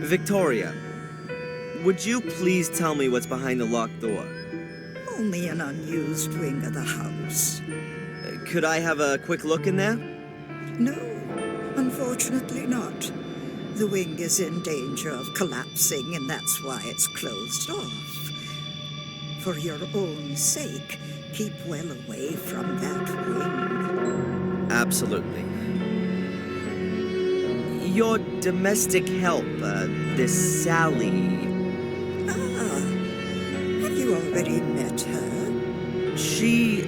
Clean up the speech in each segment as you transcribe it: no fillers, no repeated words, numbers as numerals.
Victoria, would you please tell me what's behind the locked door? Only an unused wing of the house. Could I have a quick look in there? No, unfortunately not. The wing is in danger of collapsing, and that's why it's closed off. For your own sake, keep well away from that wing. Absolutely. Your domestic help, this Sally... Ah, have you already met her? She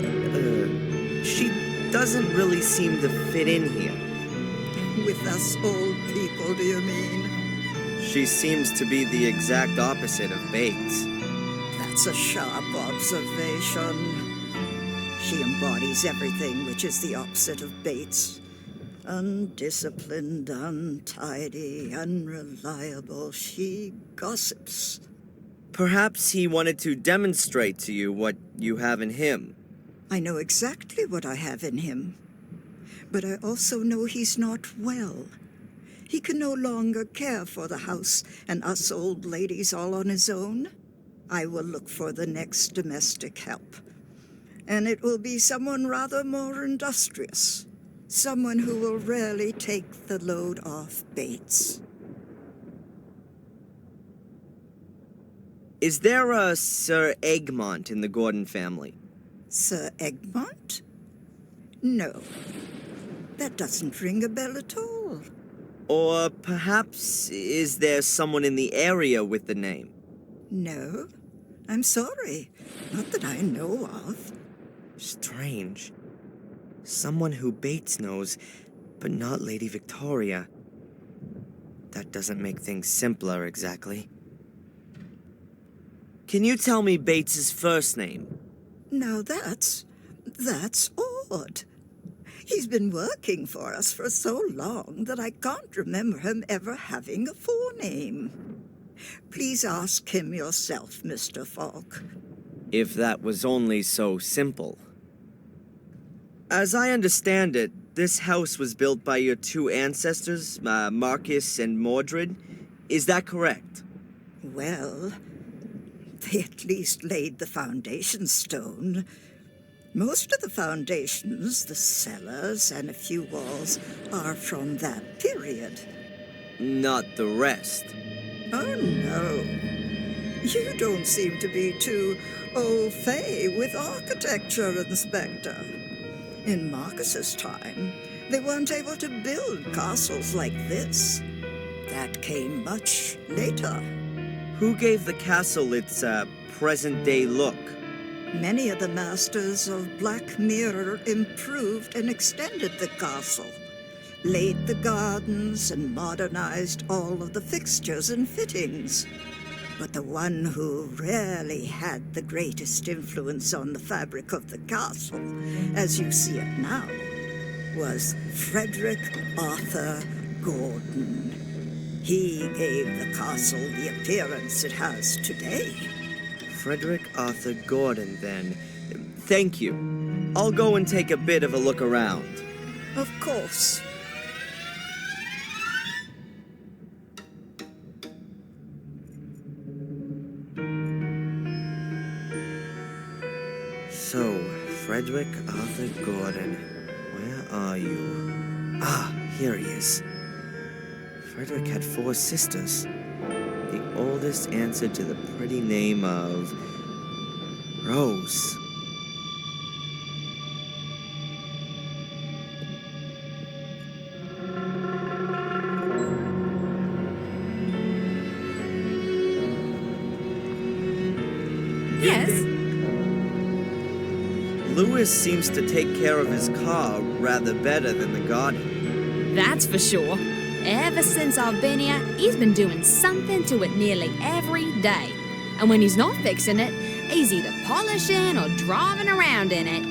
doesn't really seem to fit in here. With us old people, do you mean? She seems to be the exact opposite of Bates. That's a sharp observation. She embodies everything which is the opposite of Bates. Undisciplined, untidy, unreliable. She gossips. Perhaps he wanted to demonstrate to you what you have in him. I know exactly what I have in him. But I also know he's not well. He can no longer care for the house and us old ladies all on his own. I will look for the next domestic help. And it will be someone rather more industrious. Someone who will rarely take the load off Bates. Is there a Sir Egmont in the Gordon family? Sir Egmont? No. That doesn't ring a bell at all. Or perhaps is there someone in the area with the name? No. I'm sorry. Not that I know of. Strange. Someone who Bates knows, but not Lady Victoria. That doesn't make things simpler, exactly. Can you tell me Bates's first name? Now that's odd. He's been working for us for so long that I can't remember him ever having a forename. Please ask him yourself, Mr. Falk. If that was only so simple. As I understand it, this house was built by your two ancestors, Marcus and Mordred. Is that correct? Well, they at least laid the foundation stone. Most of the foundations, the cellars, and a few walls are from that period. Not the rest. Oh, no. You don't seem to be too au fait with architecture, Inspector. In Marcus's time, they weren't able to build castles like this. That came much later. Who gave the castle its, present-day look? Many of the masters of Black Mirror improved and extended the castle, laid the gardens, and modernized all of the fixtures and fittings. But the one who really had the greatest influence on the fabric of the castle, as you see it now, was Frederick Arthur Gordon. He gave the castle the appearance it has today. Frederick Arthur Gordon, then. Thank you. I'll go and take a bit of a look around. Of course. So, Frederick Arthur Gordon, where are you? Ah, here he is. Frederick had 4 sisters. The oldest answered to the pretty name of Rose. Yes? Lewis seems to take care of his car rather better than the garden. That's for sure. Ever since I've been here, he's been doing something to it nearly every day. And when he's not fixing it, he's either polishing or driving around in it.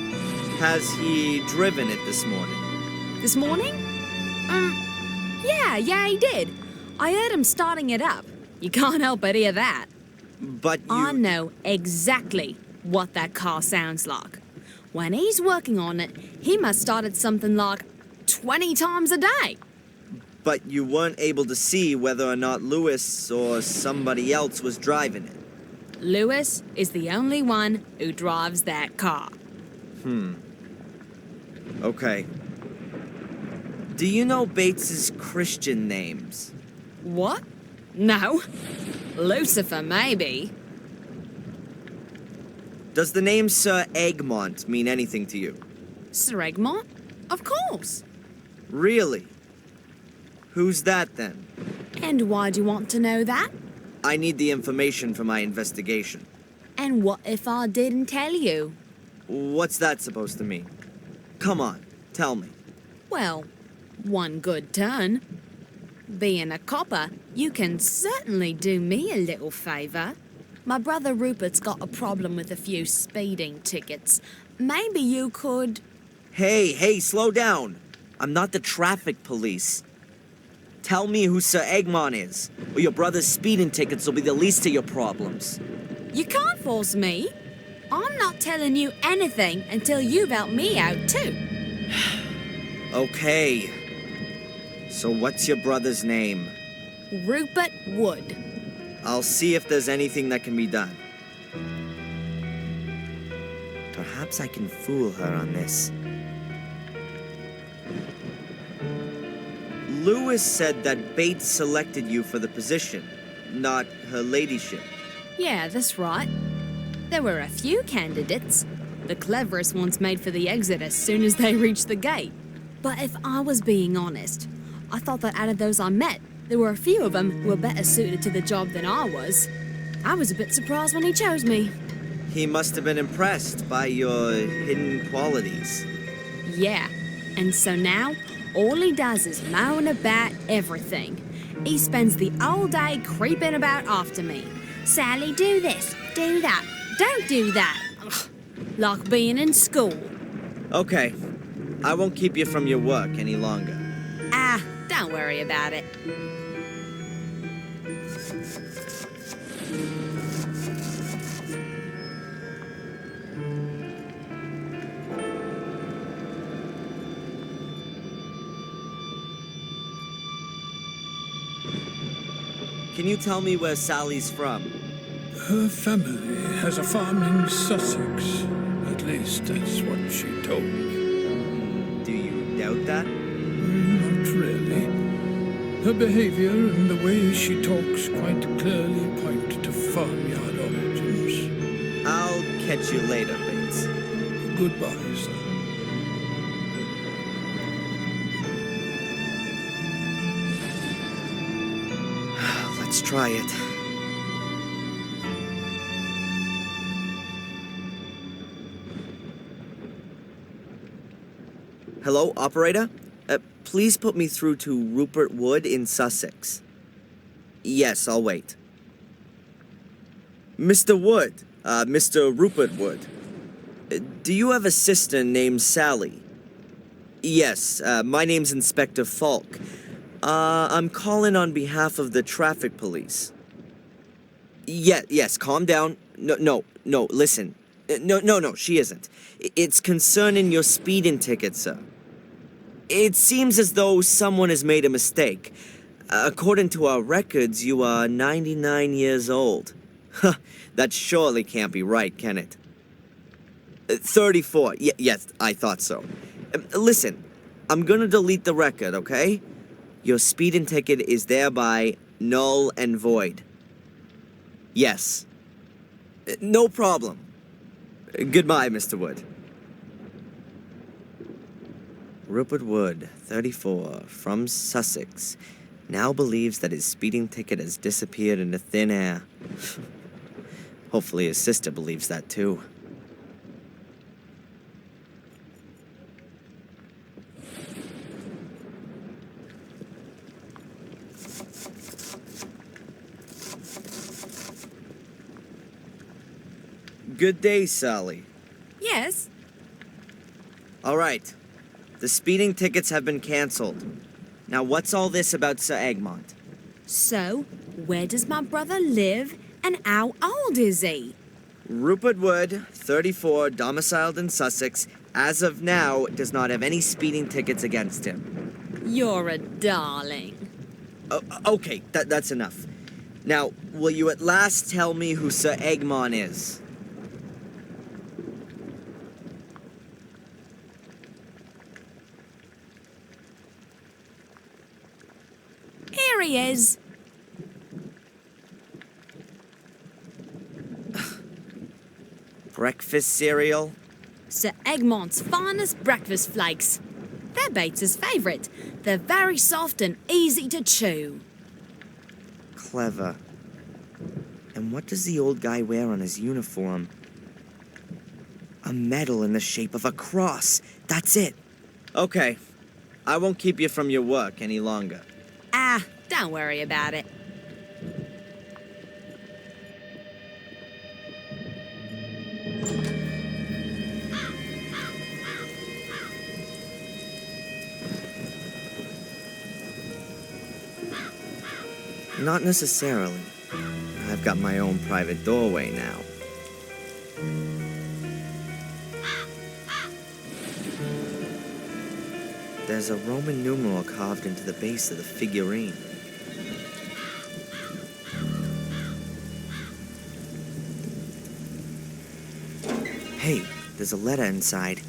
Has he driven it this morning? This morning? Yeah, he did. I heard him starting it up. You can't help but hear that. But you... I know exactly what that car sounds like. When he's working on it, he must start it something like 20 times a day. But you weren't able to see whether or not Lewis or somebody else was driving it. Lewis is the only one who drives that car. Okay. Do you know Bates's Christian names? What? No. Lucifer, maybe. Does the name Sir Egmont mean anything to you? Sir Egmont? Of course. Really? Who's that then? And why do you want to know that? I need the information for my investigation. And what if I didn't tell you? What's that supposed to mean? Come on, tell me. Well, one good turn. Being a copper, you can certainly do me a little favor. My brother Rupert's got a problem with a few speeding tickets. Maybe you could... Hey, slow down. I'm not the traffic police. Tell me who Sir Egmont is, or your brother's speeding tickets will be the least of your problems. You can't force me. I'm not telling you anything until you've helped me out, too. Okay. So what's your brother's name? Rupert Wood. I'll see if there's anything that can be done. Perhaps I can fool her on this. Lewis said that Bates selected you for the position, not her ladyship. Yeah, that's right. There were a few candidates. The cleverest ones made for the exit as soon as they reached the gate. But if I was being honest, I thought that out of those I met, there were a few of them who were better suited to the job than I was. I was a bit surprised when he chose me. He must have been impressed by your hidden qualities. Yeah, and so now, all he does is moan about everything. He spends the whole day creeping about after me. Sally, do this, do that, don't do that. Ugh, like being in school. Okay, I won't keep you from your work any longer. Ah, don't worry about it. Can you tell me where Sally's from? Her family has a farm in Sussex. At least that's what she told me. Do you doubt that? Not really. Her behavior and the way she talks quite clearly point to farmyard origins. I'll catch you later, Bates. Goodbye, sir. Let's try it. Hello, operator? Please put me through to Rupert Wood in Sussex. Yes, I'll wait. Mr. Wood, Mr. Rupert Wood. Do you have a sister named Sally? Yes, my name's Inspector Falk. I'm calling on behalf of the traffic police. Yes, calm down. No, listen. No, she isn't. It's concerning your speeding ticket, sir. It seems as though someone has made a mistake. According to our records, you are 99 years old. Huh, that surely can't be right, can it? 34. Yes, I thought so. Listen, I'm gonna delete the record, okay? Your speeding ticket is thereby null and void. Yes. No problem. Goodbye, Mr. Wood. Rupert Wood, 34, from Sussex, now believes that his speeding ticket has disappeared into thin air. Hopefully his sister believes that too. Good day, Sally. Yes? All right. The speeding tickets have been canceled. Now, what's all this about Sir Egmont? So, where does my brother live and how old is he? Rupert Wood, 34, domiciled in Sussex, as of now, does not have any speeding tickets against him. You're a darling. Okay, that's enough. Now, will you at last tell me who Sir Egmont is? Here he is. Breakfast cereal? Sir Egmont's finest breakfast flakes. They're Bates's favourite. They're very soft and easy to chew. Clever. And what does the old guy wear on his uniform? A medal in the shape of a cross. That's it. Okay. I won't keep you from your work any longer. Ah, don't worry about it. Not necessarily. I've got my own private doorway now. There's a Roman numeral carved into the base of the figurine. Hey, there's a letter inside.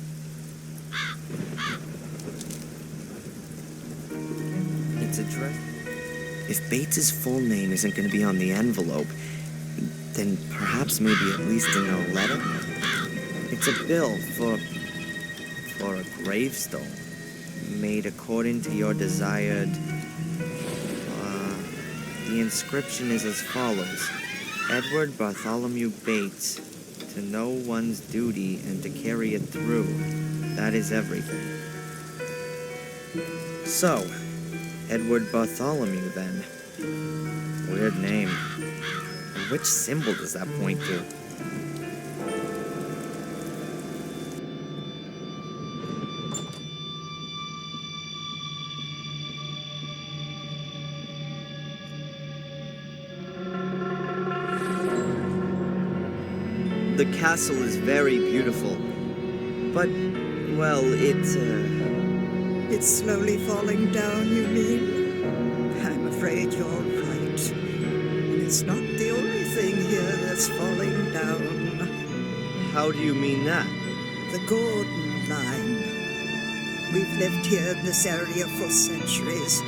It's addressed. If Bates's full name isn't going to be on the envelope, then perhaps maybe at least in a letter? It's a bill for a gravestone, made according to your desired... the inscription is as follows. Edward Bartholomew Bates, to know one's duty and to carry it through. That is everything. So, Edward Bartholomew, then. Weird name. And which symbol does that point to? The castle is very beautiful, but, well, It's slowly falling down, you mean? I'm afraid you're right. And it's not the only thing here that's falling down. How do you mean that? The Gordon line. We've lived here in this area for centuries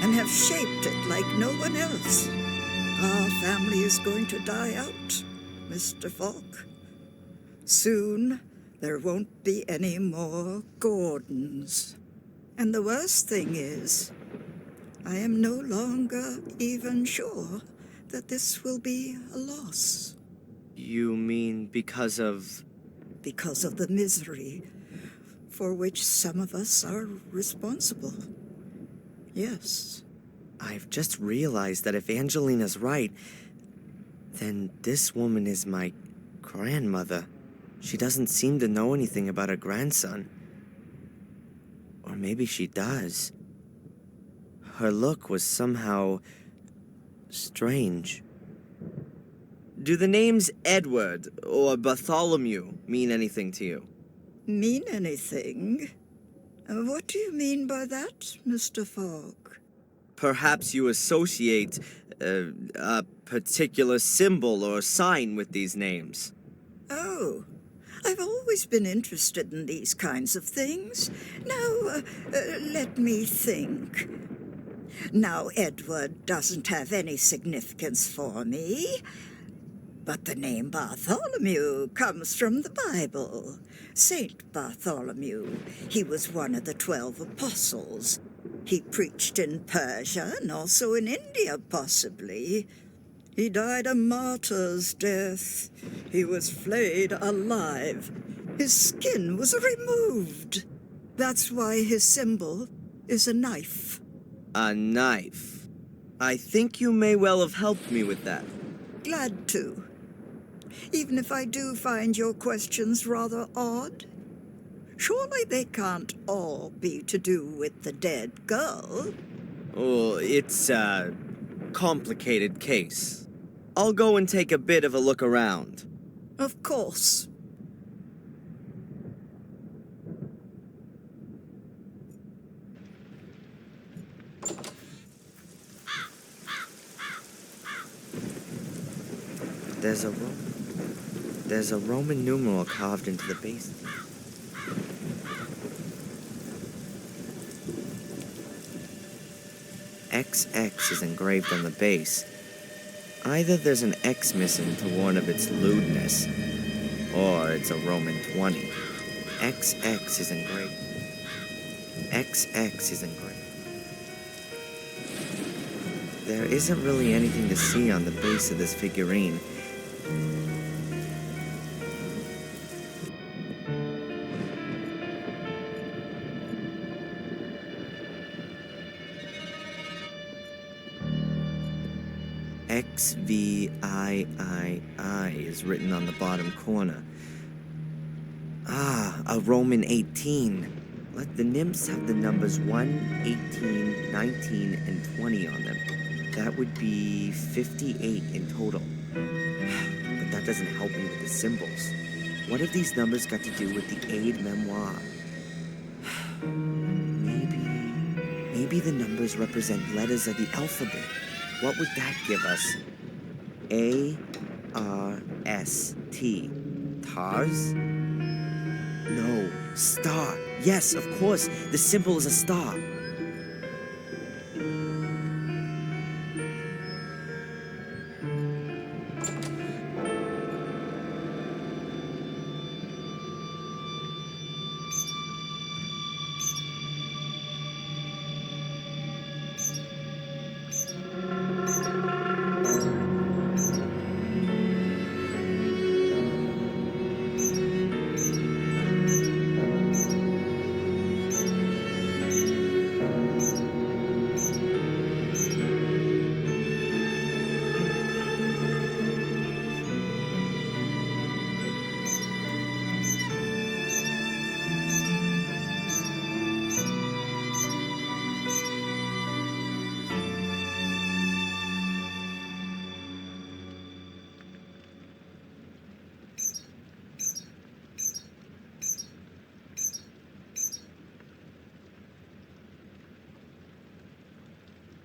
and have shaped it like no one else. Our family is going to die out, Mr. Falk. Soon, there won't be any more Gordons. And the worst thing is, I am no longer even sure that this will be a loss. You mean because of... Because of the misery for which some of us are responsible. Yes. I've just realized that if Angelina's right, then this woman is my grandmother. She doesn't seem to know anything about her grandson. Or maybe she does. Her look was somehow strange. Do the names Edward or Bartholomew mean anything to you? Mean anything? What do you mean by that, Mr. Fogg? Perhaps you associate a particular symbol or sign with these names. Oh, I've always been interested in these kinds of things. Now, let me think. Now, Edward doesn't have any significance for me, but the name Bartholomew comes from the Bible. Saint Bartholomew. He was one of the 12 apostles. He preached in Persia and also in India, possibly. He died a martyr's death. He was flayed alive. His skin was removed. That's why his symbol is a knife. A knife. I think you may well have helped me with that. Glad to. Even if I do find your questions rather odd. Surely they can't all be to do with the dead girl. Oh, it's a complicated case. I'll go and take a bit of a look around. Of course. There's a Roman numeral carved into the base. XX is engraved on the base. Either there's an X missing to warn of its lewdness, or it's a Roman 20. XX is engraved. XX is engraved. There isn't really anything to see on the base of this figurine. XVIII is written on the bottom corner. Ah, a Roman 18. Let the nymphs have the numbers 1, 18, 19, and 20 on them. That would be 58 in total. But that doesn't help me with the symbols. What have these numbers got to do with the aid memoir? Maybe the numbers represent letters of the alphabet. What would that give us? A-R-S-T. Tars? No, star. Yes, of course, the symbol is a star.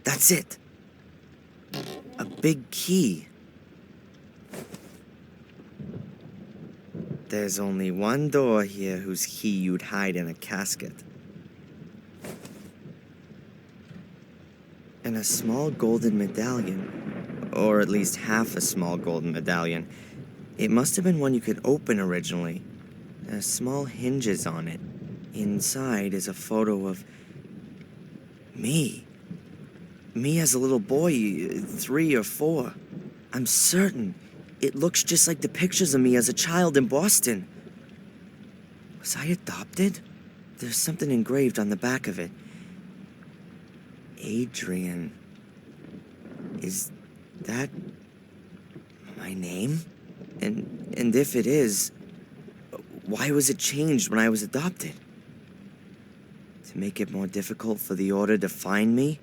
That's it. A big key. There's only one door here whose key you'd hide in a casket. And a small golden medallion. Or at least half a small golden medallion. It must have been one you could open originally. There's small hinges on it. Inside is a photo of me. Me as a little boy, 3 or 4. I'm certain it looks just like the pictures of me as a child in Boston. Was I adopted? There's something engraved on the back of it. Adrian. Is that my name? And if it is, why was it changed when I was adopted? To make it more difficult for the Order to find me?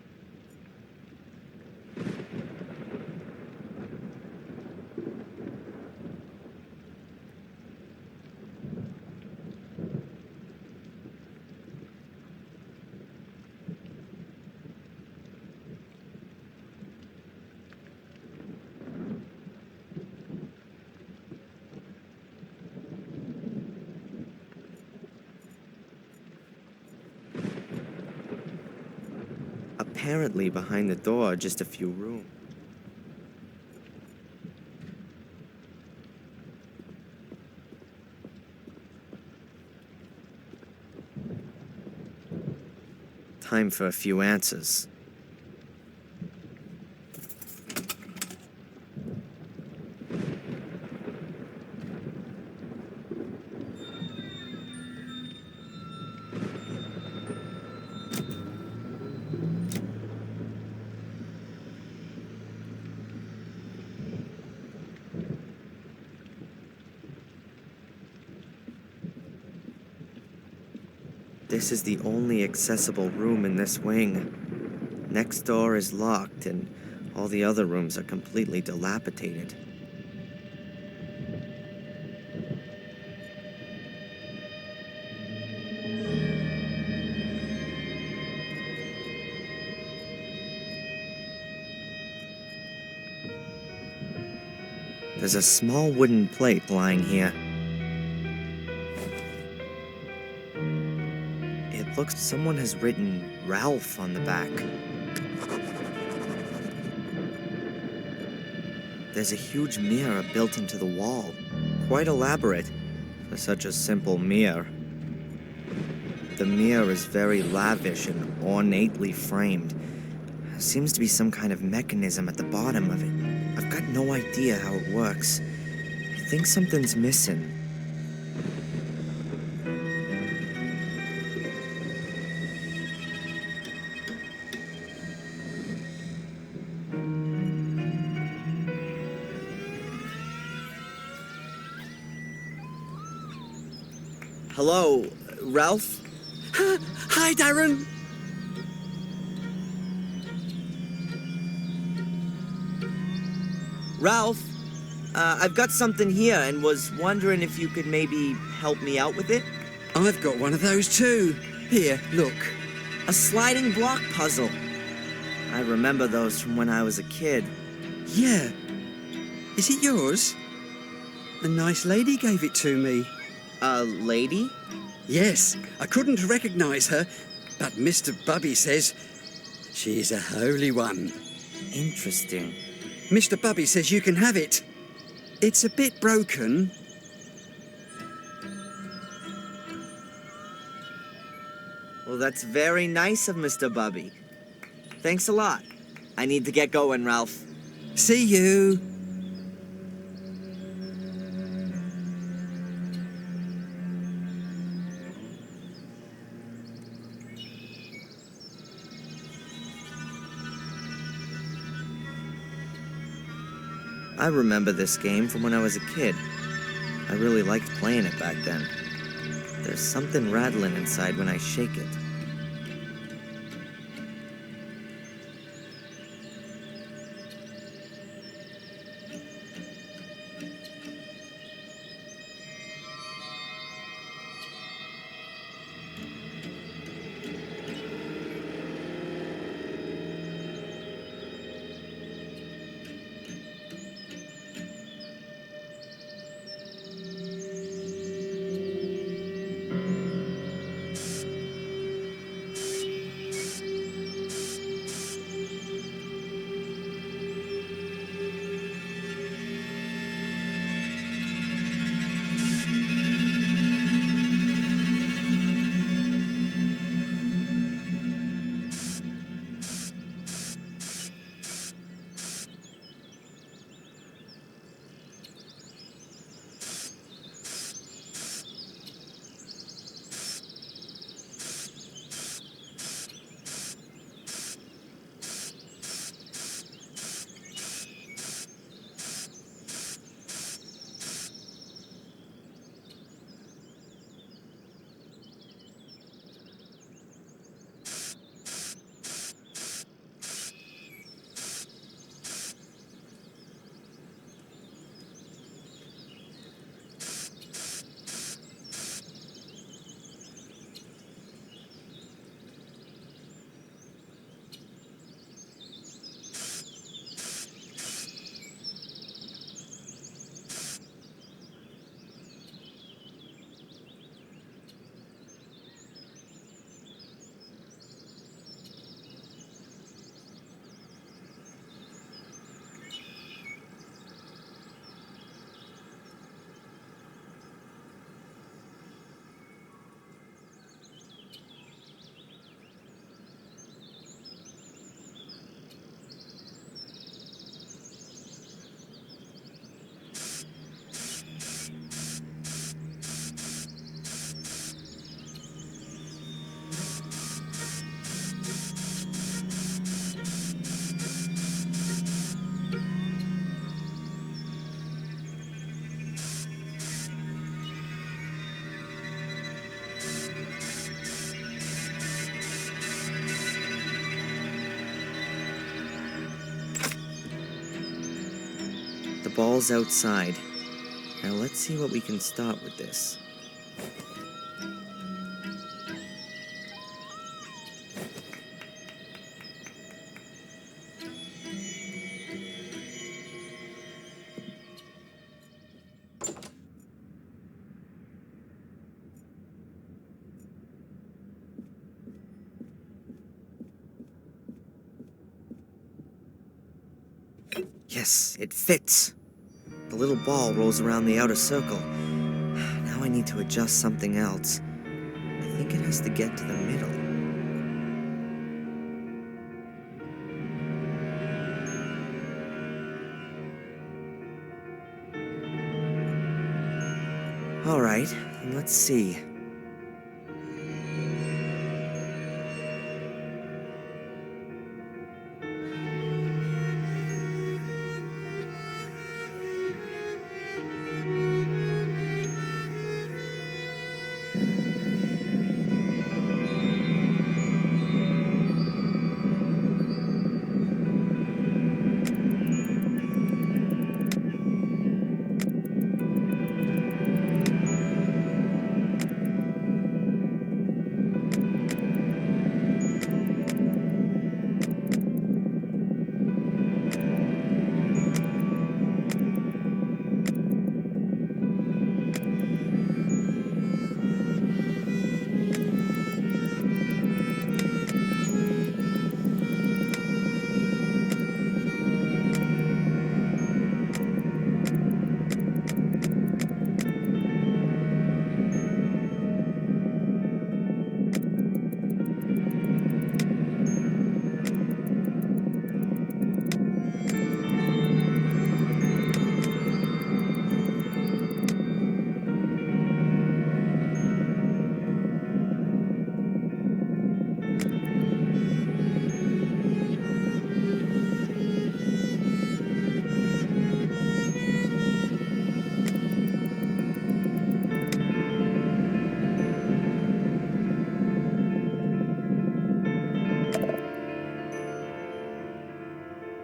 Apparently behind the door are just a few rooms. Time for a few answers. This is the only accessible room in this wing. Next door is locked, and all the other rooms are completely dilapidated. There's a small wooden plate lying here. It looks someone has written Ralph on the back. There's a huge mirror built into the wall. Quite elaborate for such a simple mirror. The mirror is very lavish and ornately framed. There seems to be some kind of mechanism at the bottom of it. I've got no idea how it works. I think something's missing. Hello, Ralph? Hi, Darren. Ralph, I've got something here and was wondering if you could maybe help me out with it. I've got one of those too. Here, look. A sliding block puzzle. I remember those from when I was a kid. Yeah. Is it yours? A nice lady gave it to me. A lady? Yes, I couldn't recognize her, but Mr. Bubby says she's a holy one. Interesting. Mr. Bubby says you can have it. It's a bit broken. Well, that's very nice of Mr. Bubby. Thanks a lot. I need to get going, Ralph. See you. I remember this game from when I was a kid. I really liked playing it back then. There's something rattling inside when I shake it. The ball's outside. Now let's see what we can start with this. Yes, it fits. The little ball rolls around the outer circle. Now I need to adjust something else. I think it has to get to the middle. All right, let's see.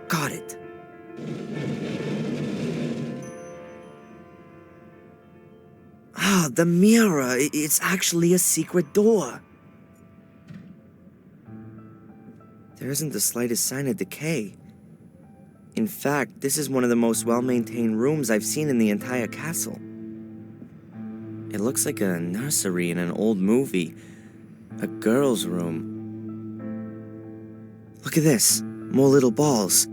Got it. Ah, the mirror. It's actually a secret door. There isn't the slightest sign of decay. In fact, this is one of the most well-maintained rooms I've seen in the entire castle. It looks like a nursery in an old movie. A girl's room. Look at this. More little balls.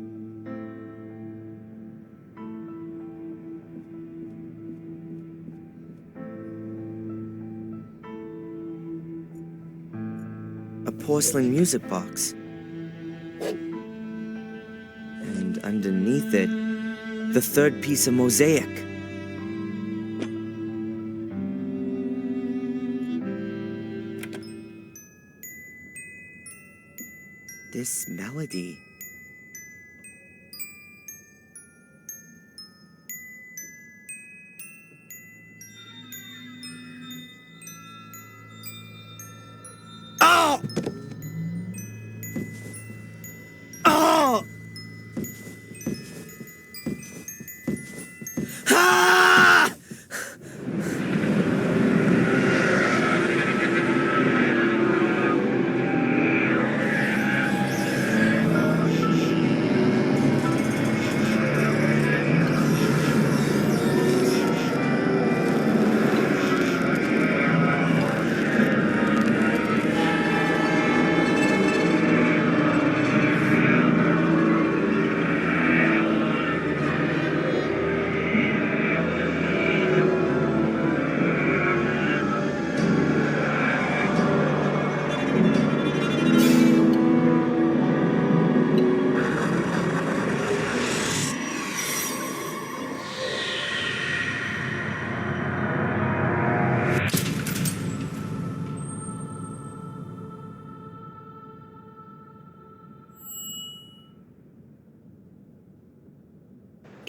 A porcelain music box. And underneath it, the third piece of mosaic. This melody. Oh! Oh! Ah!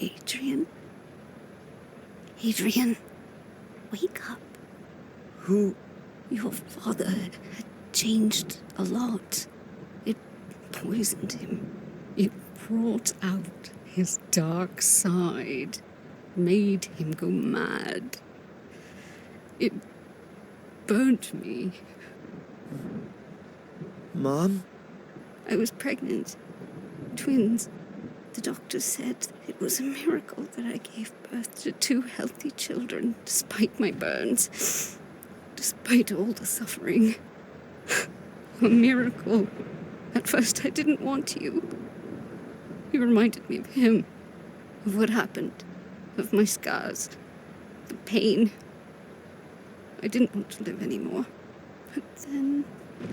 Adrian? Adrian, wake up. Who? Your father had changed a lot. It poisoned him. It brought out his dark side, made him go mad. It burnt me. Mom? I was pregnant. Twins. The doctor said it was a miracle that I gave birth to 2 healthy children, despite my burns, despite all the suffering. A miracle. At first I didn't want you. You reminded me of him. of what happened, of my scars, the pain. I didn't want to live anymore. But then,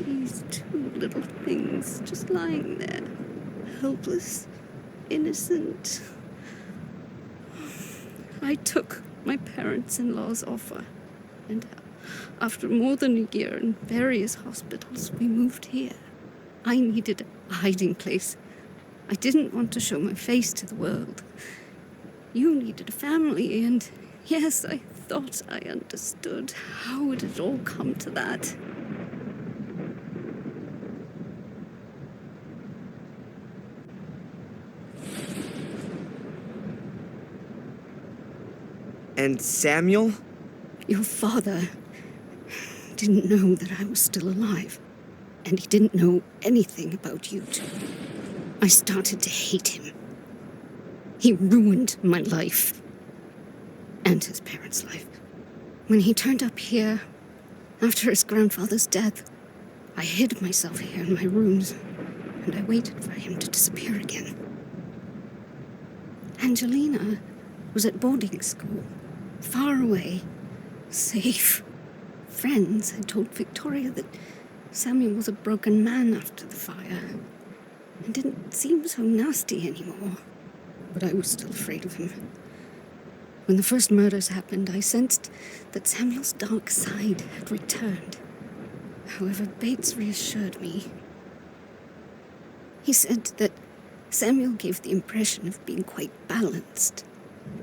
these two little things just lying there, helpless, innocent. I took my parents-in-law's offer, and after more than a year in various hospitals, we moved here. I needed a hiding place. I didn't want to show my face to the world. You needed a family, and yes, I thought I understood. How it had all come to that. And Samuel? Your father didn't know that I was still alive, and he didn't know anything about you two. I started to hate him. He ruined my life, and his parents' life. When he turned up here, after his grandfather's death, I hid myself here in my rooms, and I waited for him to disappear again. Angelina was at boarding school, far away, safe. Friends had told Victoria that Samuel was a broken man after the fire, and didn't seem so nasty anymore. But I was still afraid of him. When the first murders happened, I sensed that Samuel's dark side had returned. However, Bates reassured me. He said that Samuel gave the impression of being quite balanced.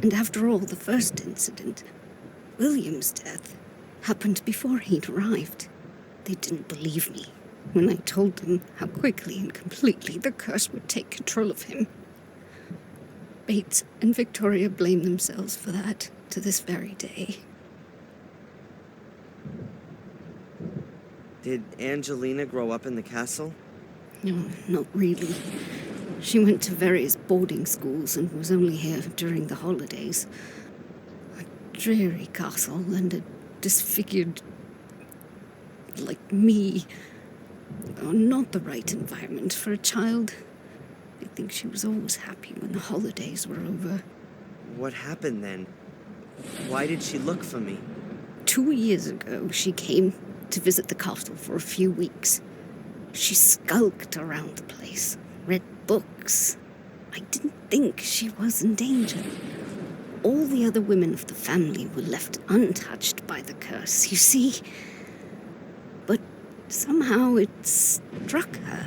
And after all, the first incident, William's death, happened before he'd arrived. They didn't believe me when I told them how quickly and completely the curse would take control of him. Bates and Victoria blame themselves for that to this very day. Did Angelina grow up in the castle? No, not really. She went to various boarding schools and was only here during the holidays. A dreary castle and a disfigured, like me, are not the right environment for a child. I think she was always happy when the holidays were over. What happened then? Why did she look for me? 2 years ago, she came to visit the castle for a few weeks. She skulked around the place, read books. I didn't think she was in danger. All the other women of the family were left untouched by the curse, you see. But somehow it struck her.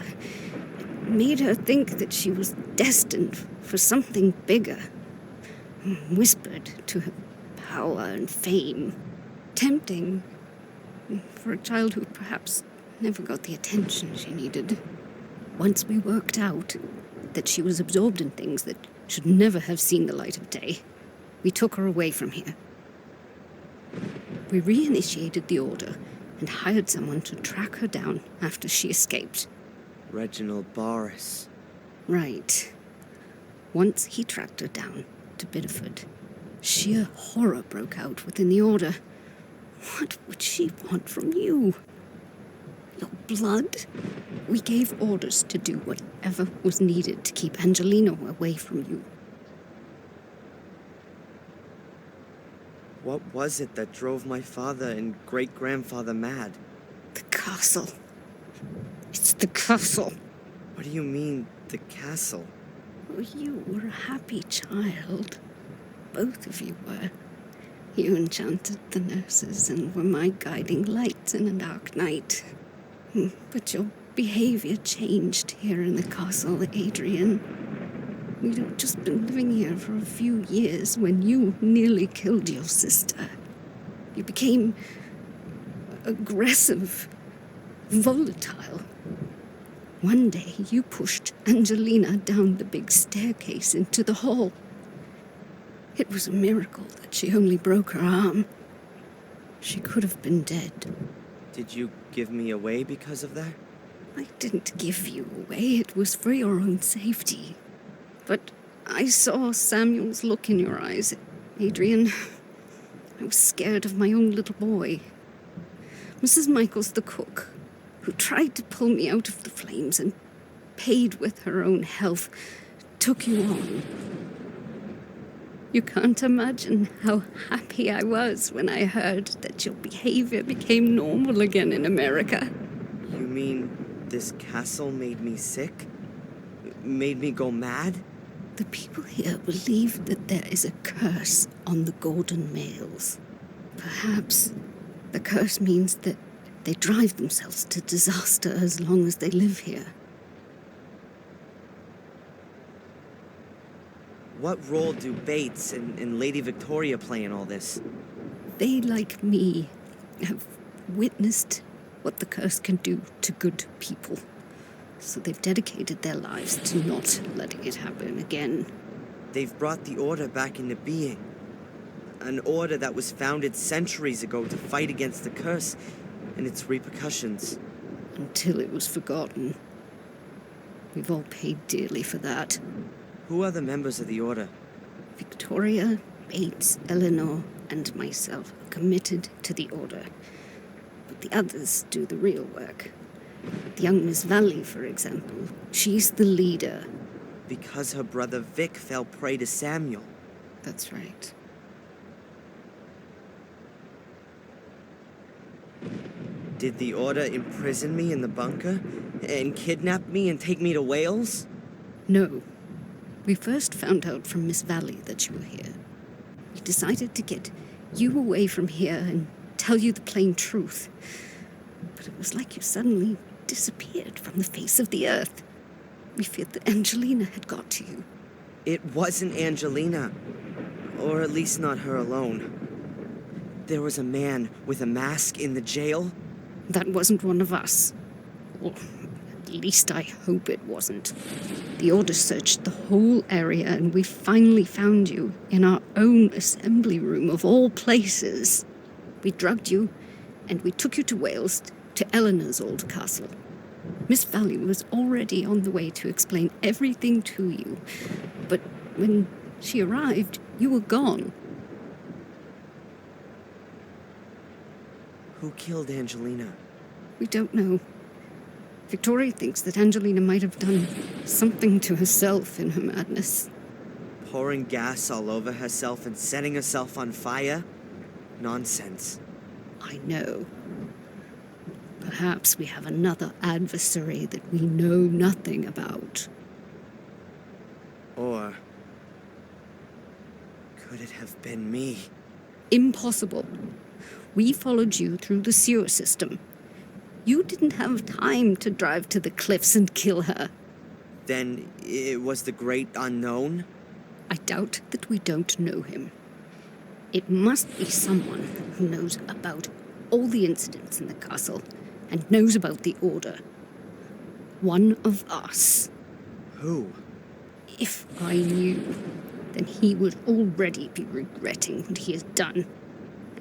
It made her think that she was destined for something bigger. Whispered to her power and fame. Tempting for a child who perhaps never got the attention she needed. Once we worked out that she was absorbed in things that should never have seen the light of day, we took her away from here. We reinitiated the order and hired someone to track her down after she escaped. Reginald Boris. Right. Once he tracked her down to Biddeford, sheer horror broke out within the order. What would she want from you? Your blood? We gave orders to do whatever was needed to keep Angelina away from you. What was it that drove my father and great-grandfather mad? The castle. It's the castle. What do you mean, the castle? Oh, you were a happy child. Both of you were. You enchanted the nurses and were my guiding light in a dark night. But your behavior changed here in the castle, Adrian. We'd just been living here for a few years when you nearly killed your sister. You became aggressive, volatile. One day you pushed Angelina down the big staircase into the hall. It was a miracle that she only broke her arm. She could have been dead. Did you give me away because of that? I didn't give you away. It was for your own safety. But I saw Samuel's look in your eyes, Adrian. I was scared of my own little boy. Mrs. Michaels, the cook, who tried to pull me out of the flames and paid with her own health, took you on. You can't imagine how happy I was when I heard that your behavior became normal again in America. You mean this castle made me sick? Made me go mad? The people here believe that there is a curse on the golden males. Perhaps the curse means that they drive themselves to disaster as long as they live here. What role do Bates and Lady Victoria play in all this? They, like me, have witnessed what the curse can do to good people. So they've dedicated their lives to not letting it happen again. They've brought the Order back into being. An order that was founded centuries ago to fight against the curse and its repercussions. Until it was forgotten. We've all paid dearly for that. Who are the members of the Order? Victoria, Bates, Eleanor, and myself are committed to the Order. But the others do the real work. The young Miss Valley, for example, she's the leader. Because her brother Vic fell prey to Samuel. That's right. Did the Order imprison me in the bunker? And kidnap me and take me to Wales? No. We first found out from Miss Valley that you were here. We decided to get you away from here and tell you the plain truth. But it was like you suddenly disappeared from the face of the earth. We feared that Angelina had got to you. It wasn't Angelina. Or at least not her alone. There was a man with a mask in the jail. That wasn't one of us. Or at least I hope it wasn't. The Order searched the whole area and we finally found you in our own assembly room of all places. We drugged you and we took you to Wales, to Eleanor's old castle. Miss Valley was already on the way to explain everything to you. But when she arrived, you were gone. Who killed Angelina? We don't know. Victoria thinks that Angelina might have done something to herself in her madness. Pouring gas all over herself and setting herself on fire? Nonsense. I know. Perhaps we have another adversary that we know nothing about. Or could it have been me? Impossible. We followed you through the sewer system. You didn't have time to drive to the cliffs and kill her. Then it was the great unknown? I doubt that we don't know him. It must be someone who knows about all the incidents in the castle and knows about the Order. One of us. Who? If I knew, then he would already be regretting what he has done.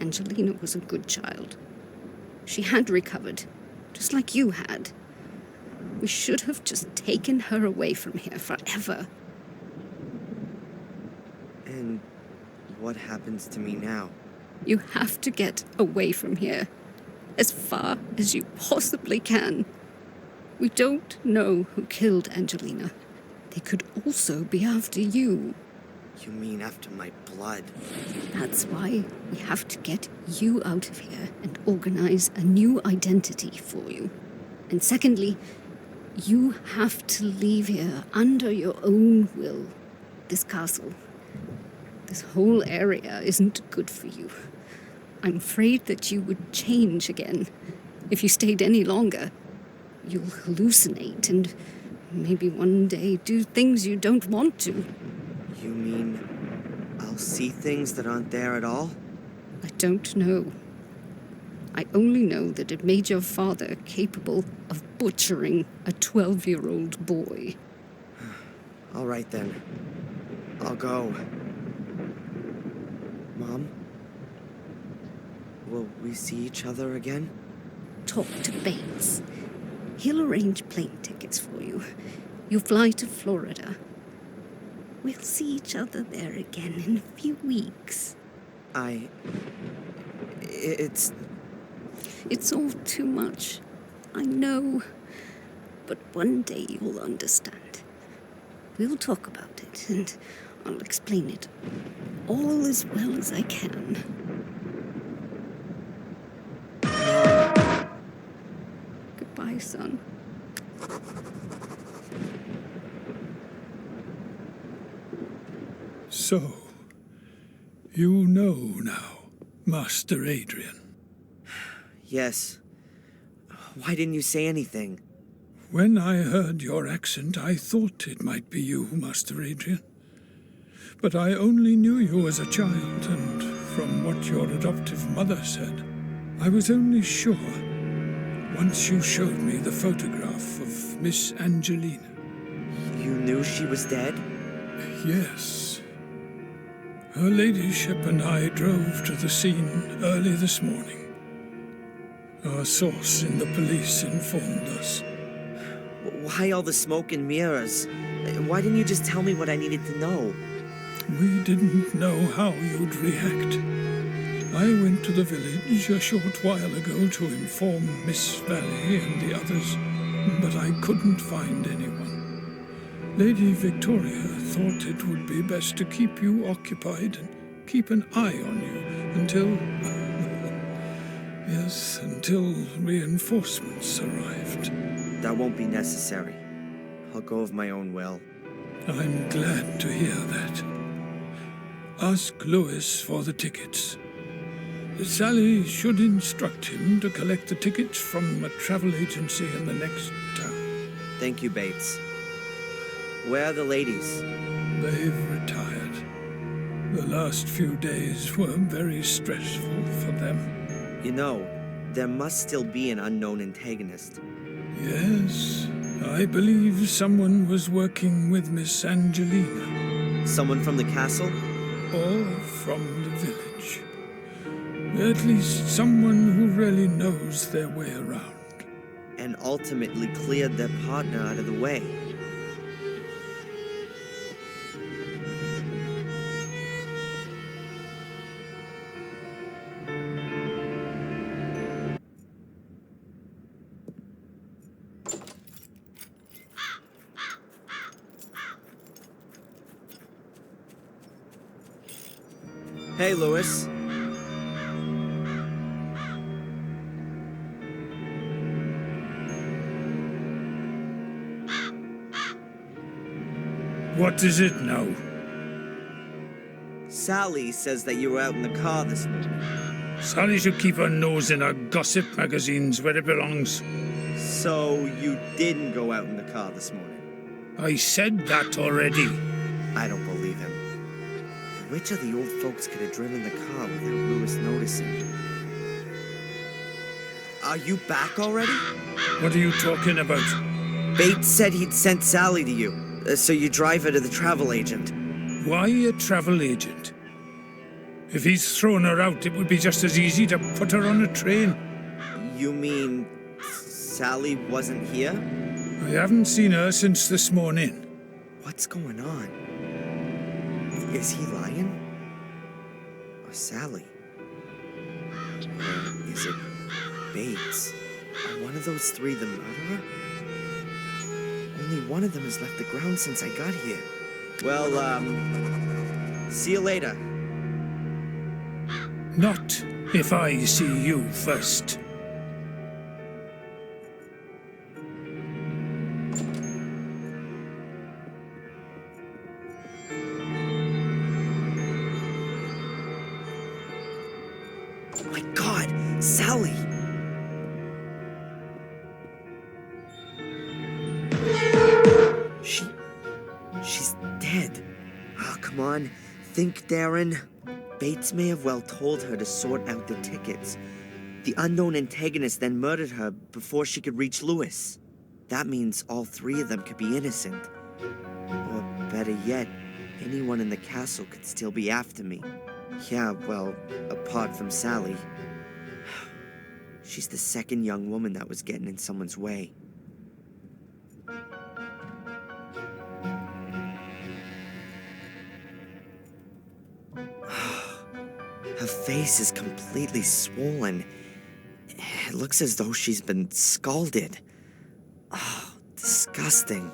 Angelina was a good child. She had recovered, just like you had. We should have just taken her away from here forever. And what happens to me now? You have to get away from here, as far as you possibly can. We don't know who killed Angelina. They could also be after you. You mean after my blood? That's why we have to get you out of here and organize a new identity for you. And secondly, you have to leave here under your own will. This castle, this whole area isn't good for you. I'm afraid that you would change again. If you stayed any longer, you'll hallucinate and maybe one day do things you don't want to. You mean I'll see things that aren't there at all? I don't know. I only know that it made your father capable of butchering a 12-year-old boy. All right then. I'll go. Mom? Will we see each other again? Talk to Bates. He'll arrange plane tickets for you. You fly to Florida. We'll see each other there again in a few weeks. It's all too much. I know. But one day you'll understand. We'll talk about it, and I'll explain it. All as well as I can. Goodbye, son. So, you know now, Master Adrian. Yes. Why didn't you say anything? When I heard your accent, I thought it might be you, Master Adrian. But I only knew you as a child, and from what your adoptive mother said, I was only sure once you showed me the photograph of Miss Angelina. You knew she was dead? Yes. Her ladyship and I drove to the scene early this morning. Our source in the police informed us. Why all the smoke and mirrors? Why didn't you just tell me what I needed to know? We didn't know how you'd react. I went to the village a short while ago to inform Miss Valley and the others, but I couldn't find anyone. Lady Victoria thought it would be best to keep you occupied and keep an eye on you until... yes, until reinforcements arrived. That won't be necessary. I'll go of my own will. I'm glad to hear that. Ask Lewis for the tickets. Sally should instruct him to collect the tickets from a travel agency in the next town. Thank you, Bates. Where are the ladies? They've retired. The last few days were very stressful for them. You know, there must still be an unknown antagonist. Yes, I believe someone was working with Miss Angelina. Someone from the castle? Or from the village. At least someone who really knows their way around. And ultimately cleared their partner out of the way. Hey, Lewis. What is it now? Sally says that you were out in the car this morning. Sally should keep her nose in her gossip magazines where it belongs. So you didn't go out in the car this morning? I said that already. I don't believe him. Which of the old folks could have driven the car without Lewis noticing? Are you back already? What are you talking about? Bates said he'd sent Sally to you, so you drive her to the travel agent. Why a travel agent? If he's thrown her out, it would be just as easy to put her on a train. You mean Sally wasn't here? I haven't seen her since this morning. What's going on? Is he lying? Or Sally? Or is it Bates? Are one of those three the murderer? Only one of them has left the ground since I got here. Well, see you later. Not if I see you first. My God, Sally! She's dead. Oh, come on. Think, Darren. Bates may have well told her to sort out the tickets. The unknown antagonist then murdered her before she could reach Lewis. That means all three of them could be innocent. Or better yet, anyone in the castle could still be after me. Yeah, well, apart from Sally. She's the second young woman that was getting in someone's way. Her face is completely swollen. It looks as though she's been scalded. Oh, disgusting.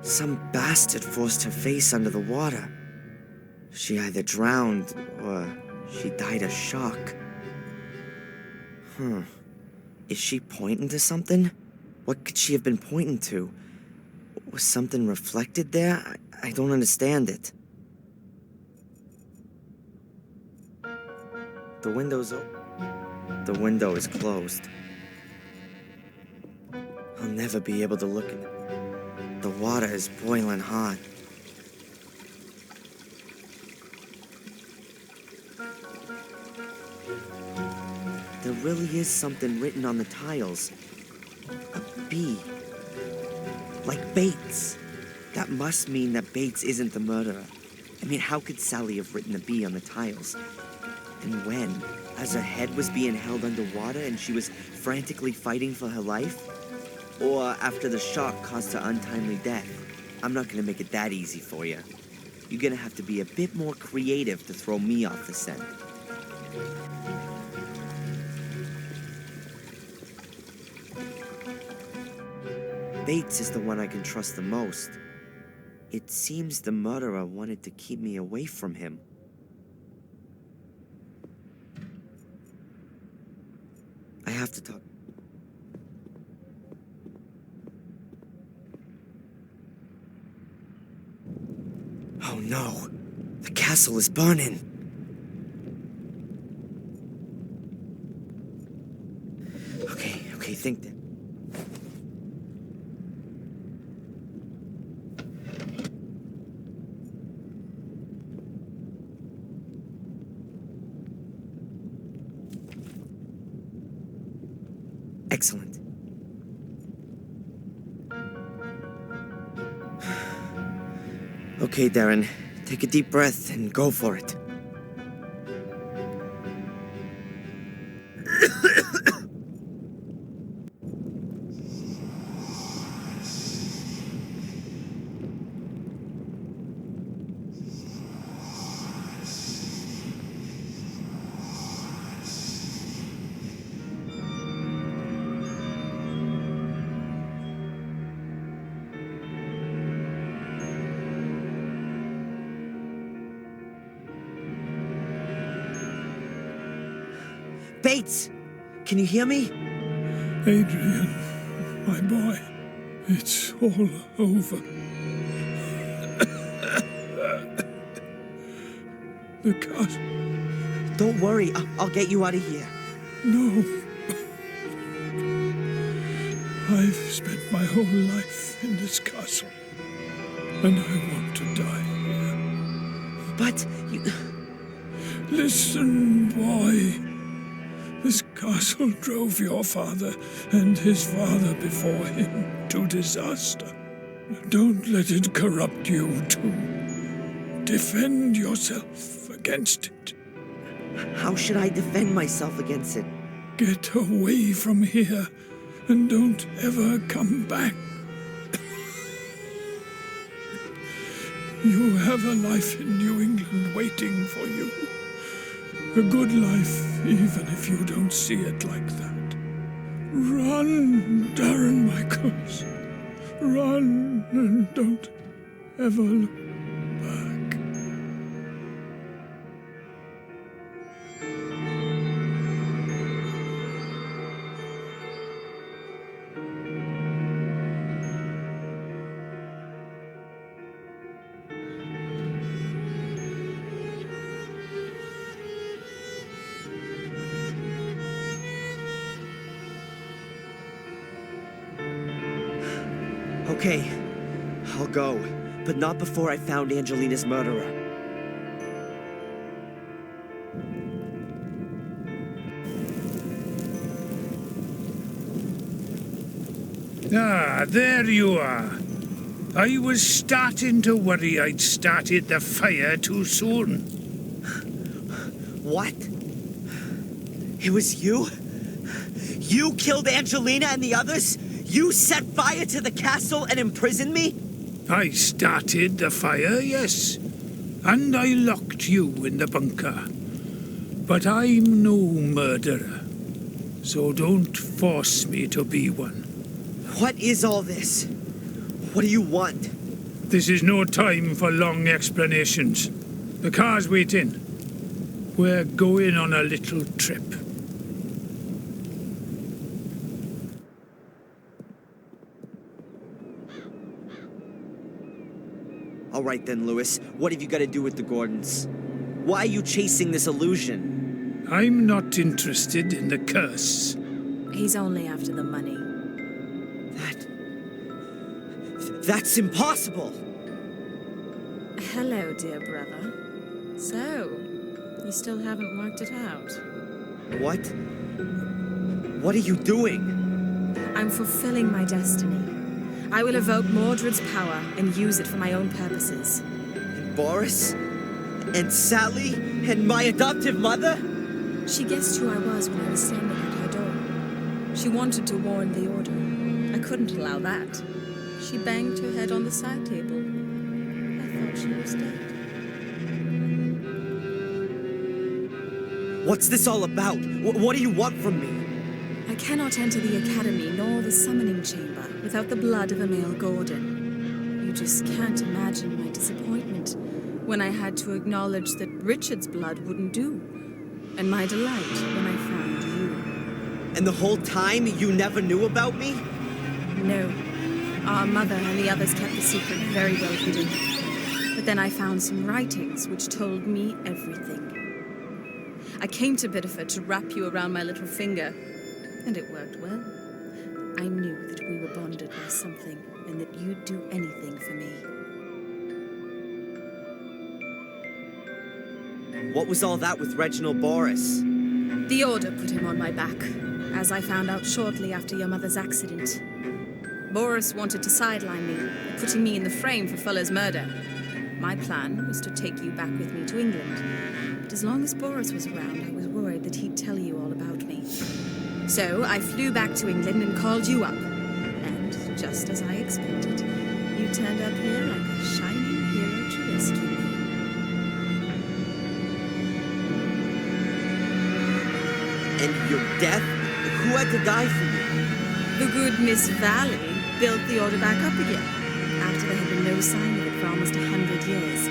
Some bastard forced her face under the water. She either drowned or she died of shock. Is she pointing to something? What could she have been pointing to? Was something reflected there? I don't understand it. The The window is closed. I'll never be able to look in it. The water is boiling hot. There really is something written on the tiles. A B. Like Bates. That must mean that Bates isn't the murderer. I mean, how could Sally have written a B on the tiles? And when? As her head was being held underwater and she was frantically fighting for her life? Or after the shock caused her untimely death? I'm not gonna make it that easy for you. You're gonna have to be a bit more creative to throw me off the scent. Bates is the one I can trust the most. It seems the murderer wanted to keep me away from him. I have to talk. Oh no! The castle is burning! Okay, think then. Excellent. Okay, Darren. Take a deep breath and go for it. Bates! Can you hear me? Adrian, my boy, it's all over. The castle. Don't worry, I'll get you out of here. No. I've spent my whole life in this castle, and I want to die here. But you... Listen, boy. This castle drove your father and his father before him to disaster. Don't let it corrupt you too. Defend yourself against it. How should I defend myself against it? Get away from here and don't ever come back. You have a life in New England waiting for you. A good life, even if you don't see it like that. Run, Darren Michaels. Run and don't ever look back. Okay, I'll go, but not before I found Angelina's murderer. Ah, there you are. I was starting to worry I'd started the fire too soon. What? It was you? You killed Angelina and the others? You set fire to the castle and imprisoned me? I started the fire, yes. And I locked you in the bunker. But I'm no murderer. So don't force me to be one. What is all this? What do you want? This is no time for long explanations. The car's waiting. We're going on a little trip. All right then, Lewis. What have you got to do with the Gordons? Why are you chasing this illusion? I'm not interested in the curse. He's only after the money. That's impossible! Hello, dear brother. So, you still haven't worked it out? What? What are you doing? I'm fulfilling my destiny. I will evoke Mordred's power and use it for my own purposes. And Boris? And Sally? And my adoptive mother? She guessed who I was when I was standing at her door. She wanted to warn the Order. I couldn't allow that. She banged her head on the side table. I thought she was dead. What's this all about? What do you want from me? I cannot enter the Academy nor the Summoning Chamber without the blood of a male Gordon. You just can't imagine my disappointment when I had to acknowledge that Richard's blood wouldn't do, and my delight when I found you. And the whole time you never knew about me? No. Our mother and the others kept the secret very well hidden. But then I found some writings which told me everything. I came to Biddeford to wrap you around my little finger, and it worked well. I knew that we were bonded by something, and that you'd do anything for me. What was all that with Reginald Boris? The Order put him on my back, as I found out shortly after your mother's accident. Boris wanted to sideline me, putting me in the frame for Fuller's murder. My plan was to take you back with me to England. But as long as Boris was around, I was worried that he'd tell you all about me. So I flew back to England and called you up. And just as I expected, you turned up here like a shining hero to rescue me. And your death? Who had to die for you? The good Miss Valley built the Order back up again, after there had been no sign of it for almost 100 years.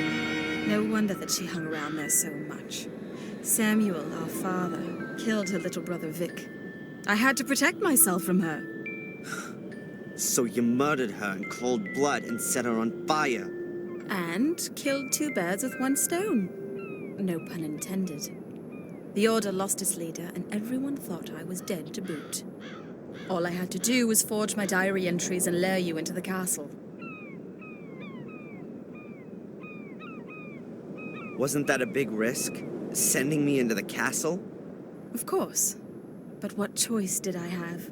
No wonder that she hung around there so much. Samuel, our father, killed her little brother Vic. I had to protect myself from her. So you murdered her in cold blood and set her on fire. And killed two birds with one stone. No pun intended. The Order lost its leader, and everyone thought I was dead to boot. All I had to do was forge my diary entries and lure you into the castle. Wasn't that a big risk? Sending me into the castle? Of course. But what choice did I have?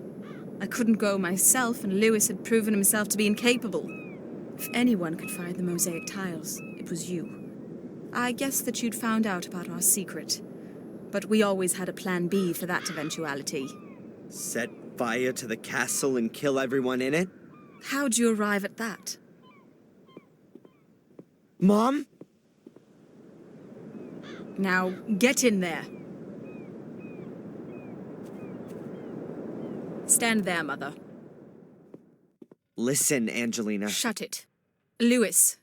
I couldn't go myself, and Lewis had proven himself to be incapable. If anyone could find the mosaic tiles, it was you. I guessed that you'd found out about our secret. But we always had a plan B for that eventuality. Set fire to the castle and kill everyone in it? How'd you arrive at that? Mom? Now, get in there. Stand there, Mother. Listen, Angelina. Shut it. Lewis,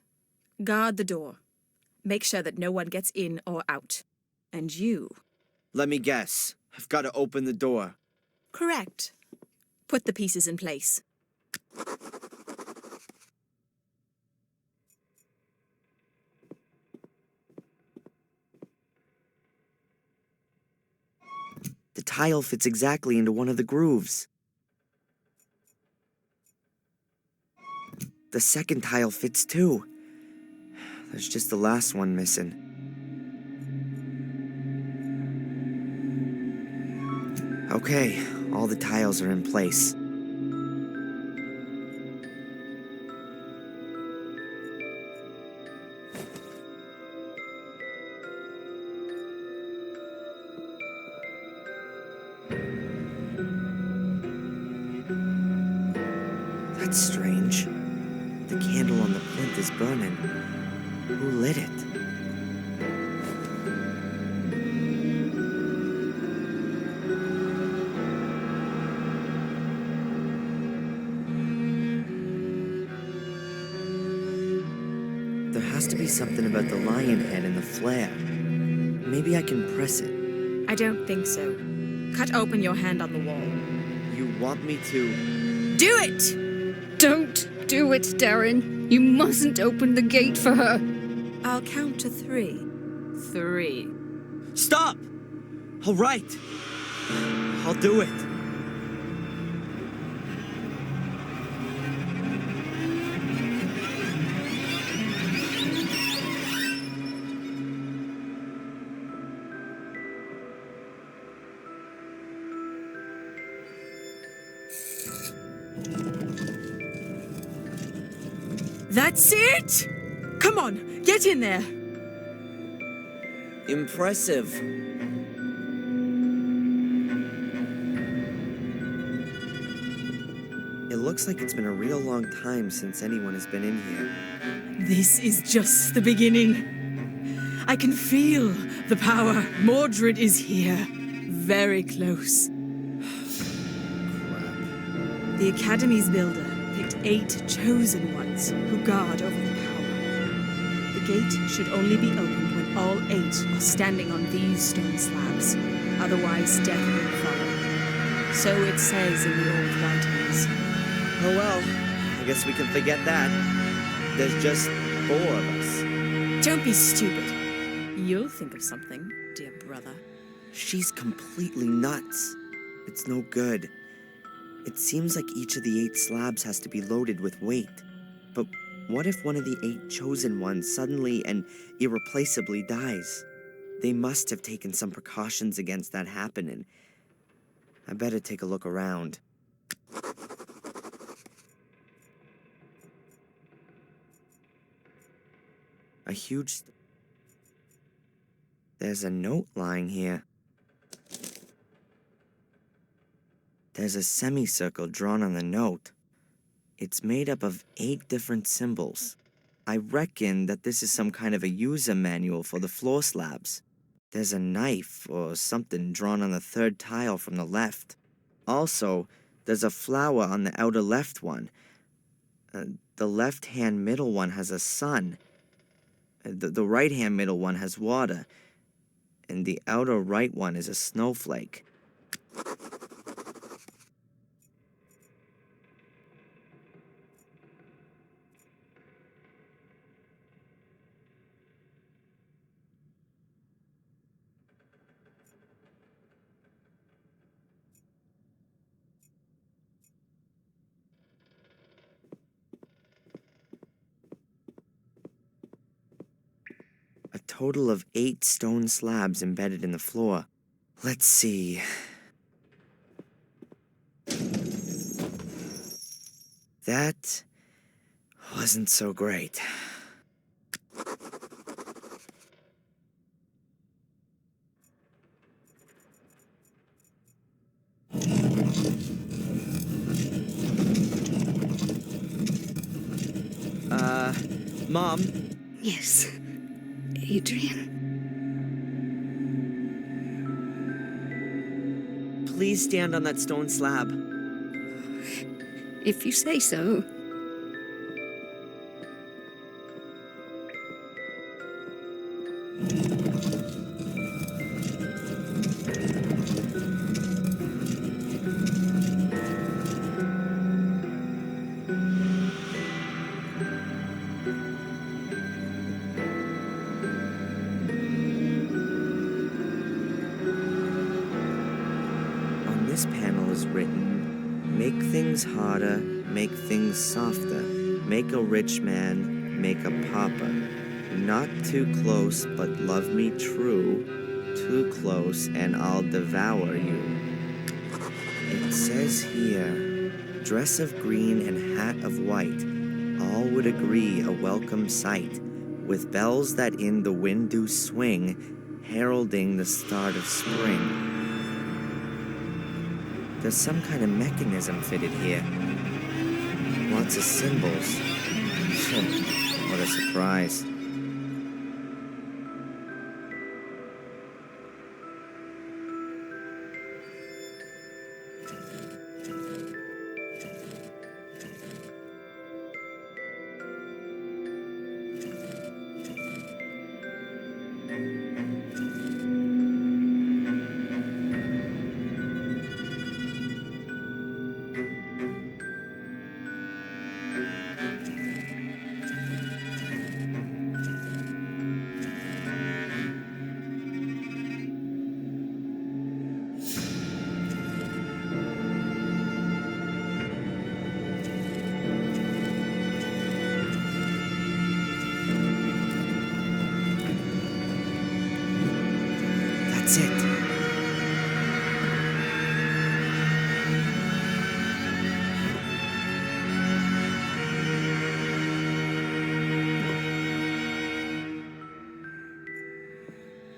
guard the door. Make sure that no one gets in or out. And you... Let me guess. I've got to open the door. Correct. Put the pieces in place. The tile fits exactly into one of the grooves. The second tile fits too. There's just the last one missing. Okay, all the tiles are in place. That's strange. The candle on the plinth is burning. Who lit it? There has to be something about the lion head and the flare. Maybe I can press it. I don't think so. Cut open your hand on the wall. You want me to? Do it! Don't do it, Darren. You mustn't open the gate for her. I'll count to 3. 3. Stop! All right. I'll do it. That's it! Come on, get in there. Impressive. It looks like it's been a real long time since anyone has been in here. This is just the beginning. I can feel the power. Mordred is here. Very close. Crap. The Academy's builder picked 8 chosen ones who guard over the power. The gate should only be opened when all 8 are standing on these stone slabs. Otherwise, death will follow. So it says in the old writings. Oh well, I guess we can forget that. There's just 4 of us. Don't be stupid. You'll think of something, dear brother. She's completely nuts. It's no good. It seems like each of the 8 slabs has to be loaded with weight. But what if one of the 8 chosen ones suddenly and irreplaceably dies? They must have taken some precautions against that happening. I better take a look around. A huge... There's a note lying here. There's a semicircle drawn on the note. It's made up of 8 different symbols. I reckon that this is some kind of a user manual for the floor slabs. There's a knife or something drawn on the 3rd tile from the left. Also, there's a flower on the outer left one. The left-hand middle one has a sun. The right-hand middle one has water. And the outer right one is a snowflake. A total of 8 stone slabs embedded in the floor. Let's see. That wasn't so great. Mom? Yes, Adrian. Please stand on that stone slab. If you say so. On this panel is written, make things harder, make things softer, make a rich man, make a pauper. Not too close, but love me true, too close and I'll devour you. It says here, dress of green and hat of white, all would agree a welcome sight, with bells that in the wind do swing, heralding the start of spring. There's some kind of mechanism fitted here. Lots of symbols. What a surprise.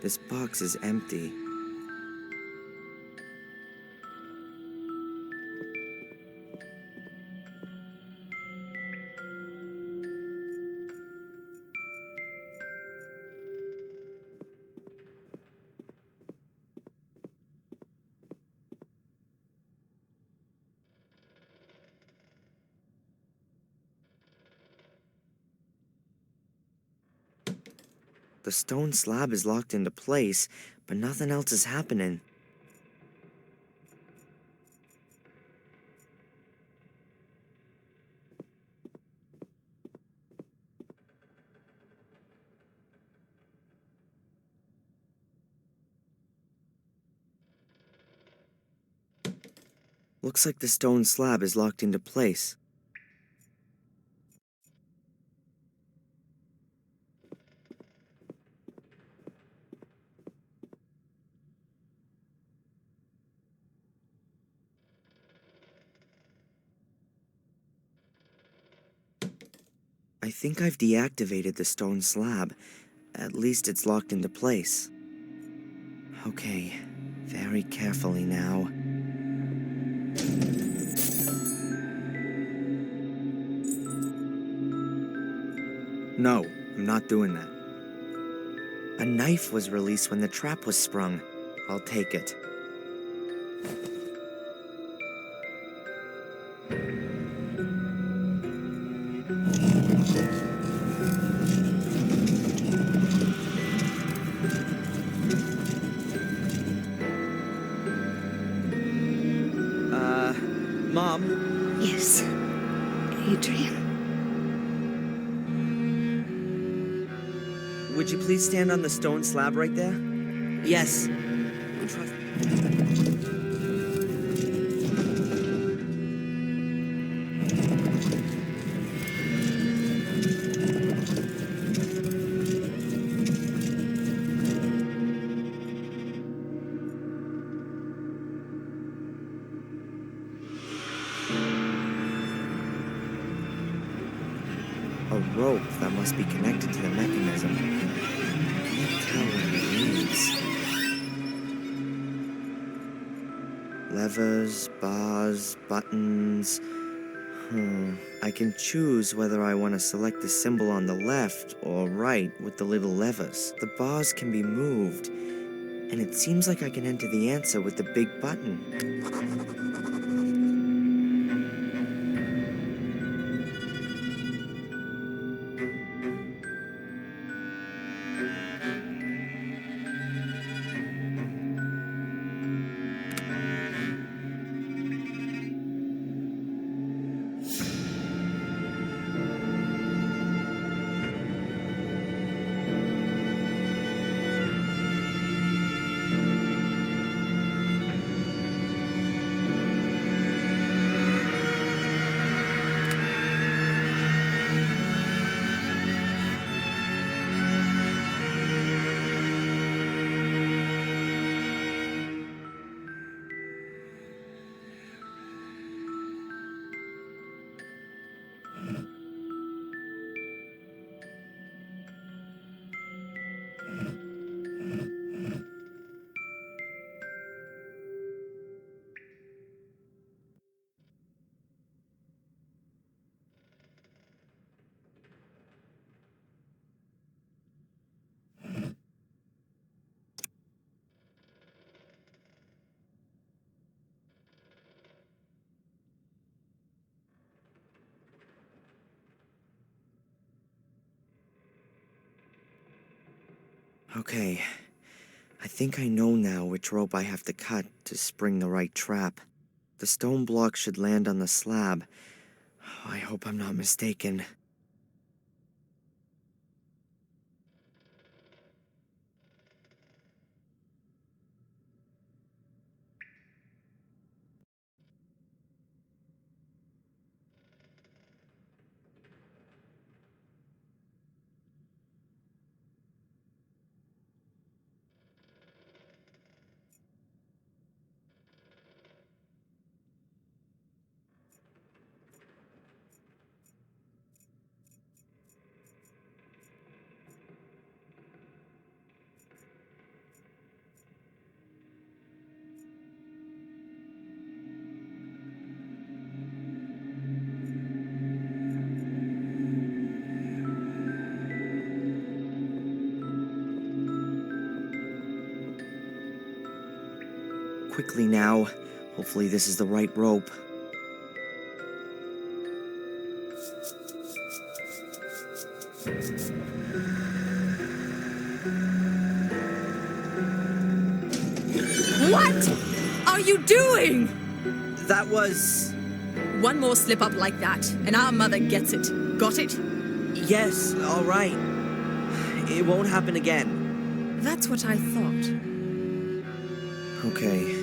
This box is empty. The stone slab is locked into place, but nothing else is happening. Looks like the stone slab is locked into place. I think I've deactivated the stone slab. At least it's locked into place. Okay, very carefully now. No, I'm not doing that. A knife was released when the trap was sprung. I'll take it. Mom? Yes, Adrian. Would you please stand on the stone slab right there? Yes. A rope that must be connected to the mechanism. Can't tell what it means. Levers, bars, buttons. I can choose whether I want to select the symbol on the left or right with the little levers. The bars can be moved, and it seems like I can enter the answer with the big button. Okay, I think I know now which rope I have to cut to spring the right trap. The stone block should land on the slab. I hope I'm not mistaken. quickly now. Hopefully this is the right rope. What are you doing? That was... One more slip up like that, and our mother gets it. Got it? Yes, all right. It won't happen again. That's what I thought. Okay,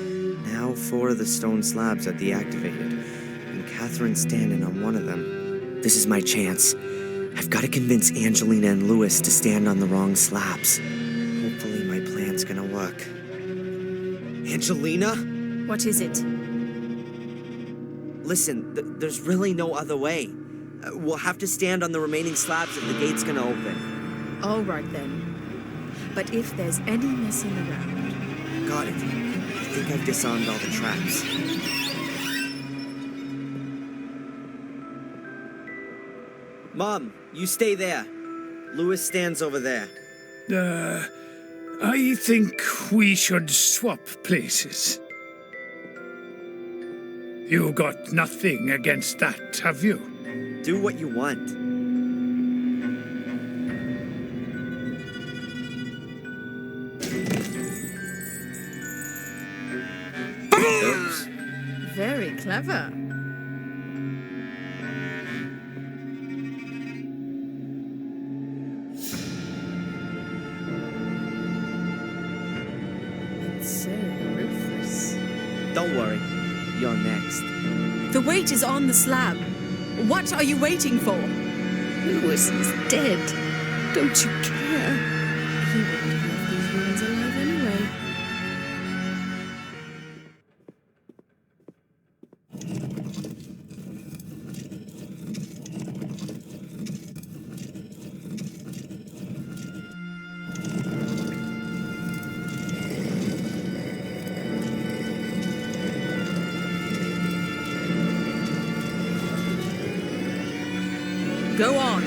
now 4 of the stone slabs are deactivated, and Catherine's standing on one of them. This is my chance. I've got to convince Angelina and Lewis to stand on the wrong slabs. Hopefully my plan's gonna work. Angelina? What is it? Listen, there's really no other way. We'll have to stand on the remaining slabs if the gate's gonna open. All right then. But if there's any messing around... Got it. I think I've disarmed all the traps. Mom, you stay there. Lewis stands over there. I think we should swap places. You got nothing against that, have you? Do what you want. Oops. Very clever. It's so ruthless. Don't worry. You're next. The weight is on the slab. What are you waiting for? Lewis is dead. Don't you care? He wouldn't have left these ruins alive anyway. Go on.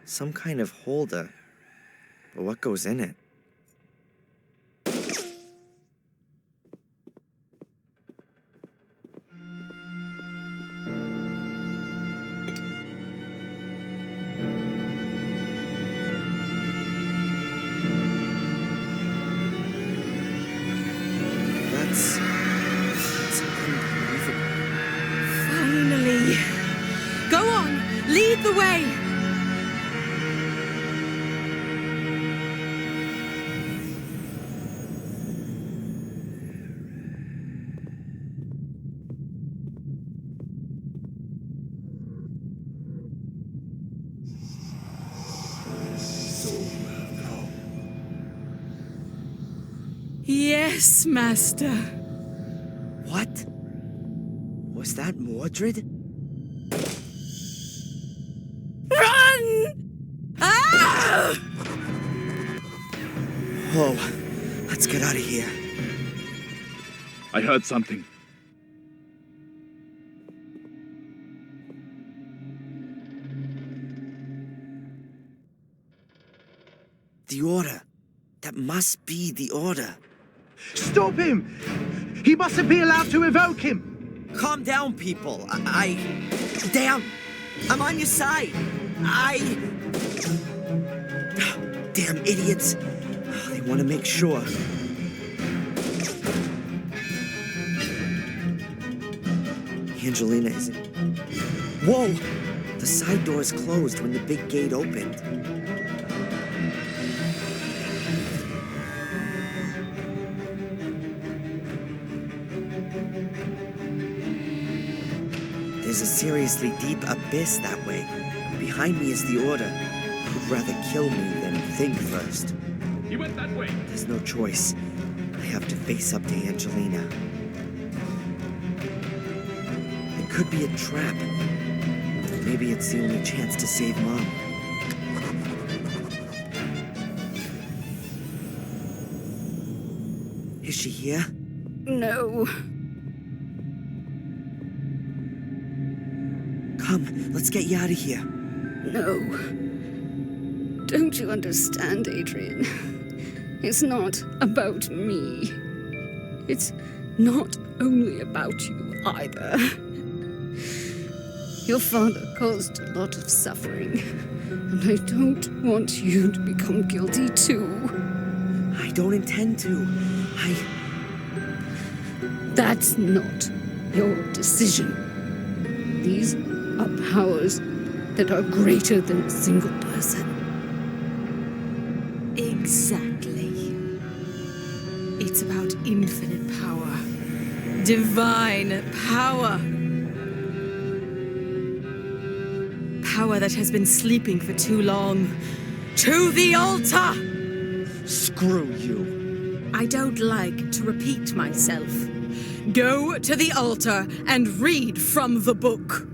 Some kind of holder. But what goes in it? That's unbelievable. Finally. Go on. Lead the way. Yes, Master. What? Was that Mordred? Run! Ah! Whoa. Let's get out of here. I heard something. The order. That must be the order. Stop him! He mustn't be allowed to evoke him! Calm down, people. Damn! I'm on your side. Damn idiots. They want to make sure. Angelina isn't... Whoa! The side door is closed when the big gate opened. There's a seriously deep abyss that way. Behind me is the Order. Who'd rather kill me than think first. He went that way. There's no choice. I have to face up to Angelina. It could be a trap. Maybe it's the only chance to save Mom. Is she here? No. Come, let's get you out of here. No. Don't you understand, Adrian? It's not about me. It's not only about you either. Your father caused a lot of suffering, and I don't want you to become guilty too. I don't intend to. That's not your decision. These are powers that are greater than a single person. Exactly. It's about infinite power. Divine power. Power that has been sleeping for too long. To the altar! Screw you. I don't like to repeat myself. Go to the altar and read from the book.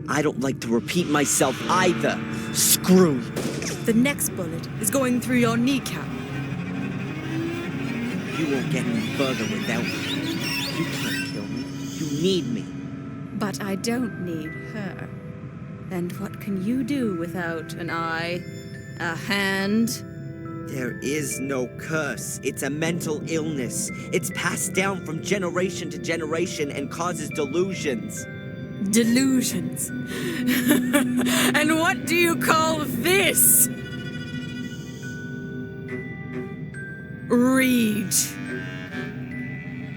I don't like to repeat myself either. Screw you. The next bullet is going through your kneecap. You won't get any further without me. You can't kill me. You need me. But I don't need her. And what can you do without an eye, a hand? There is no curse. It's a mental illness. It's passed down from generation to generation and causes delusions. Delusions. And what do you call this? Read.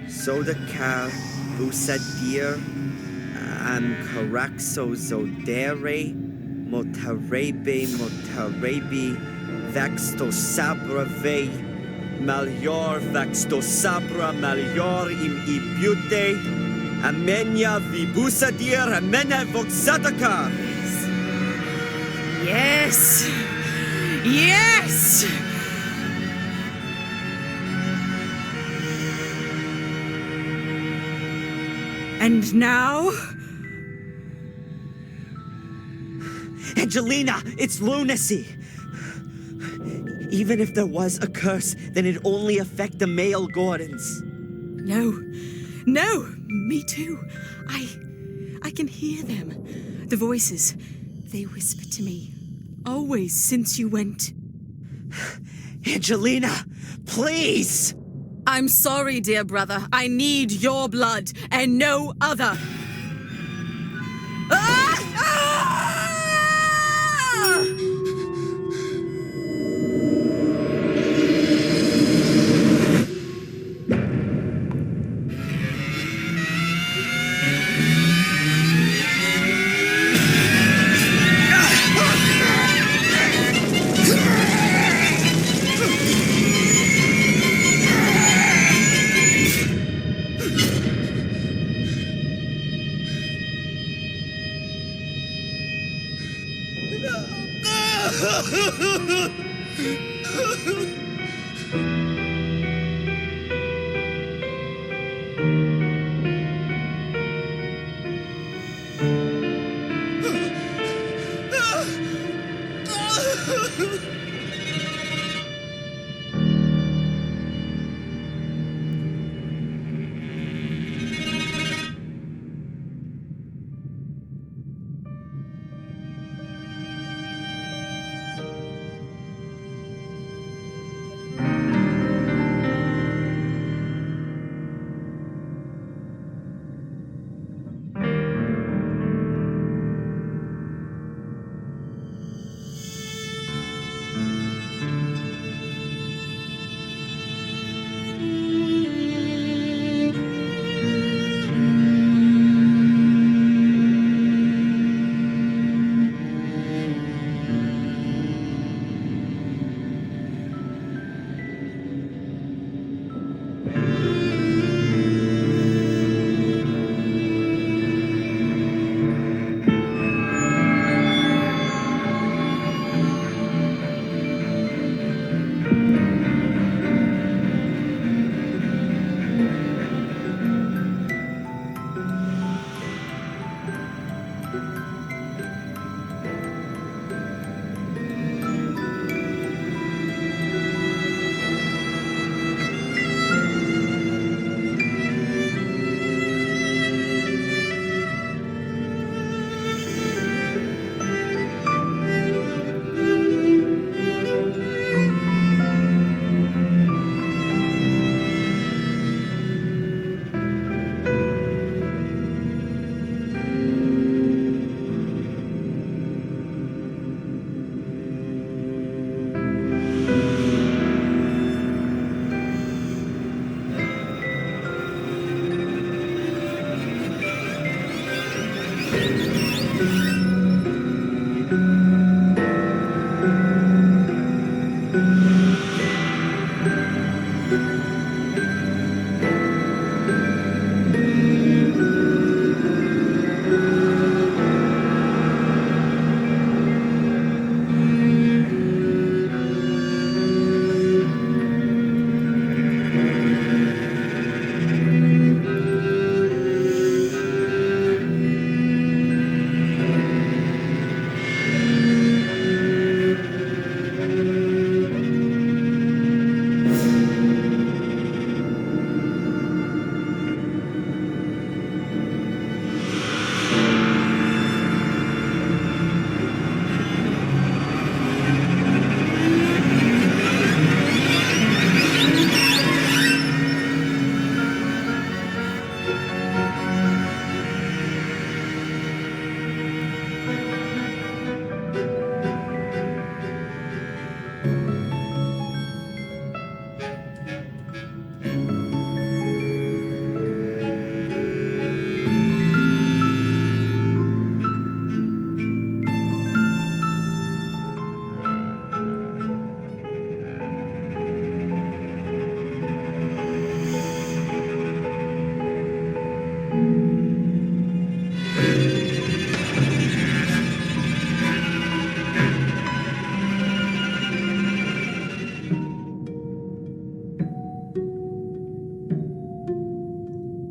Sodakar Busadir Karakso Zodere Motarebe Vaxto Sabra Ve Malior Vaxto Sabra Malior im Ibute Amenya Vibusadir Amena Voxadakar. Yes! Yes! And now? Angelina, it's lunacy. Even if there was a curse, then it'd only affect the male Gordons. No, me too. I can hear them. The voices, they whisper to me. Always since you went. Angelina, please! I'm sorry, dear brother. I need your blood and no other.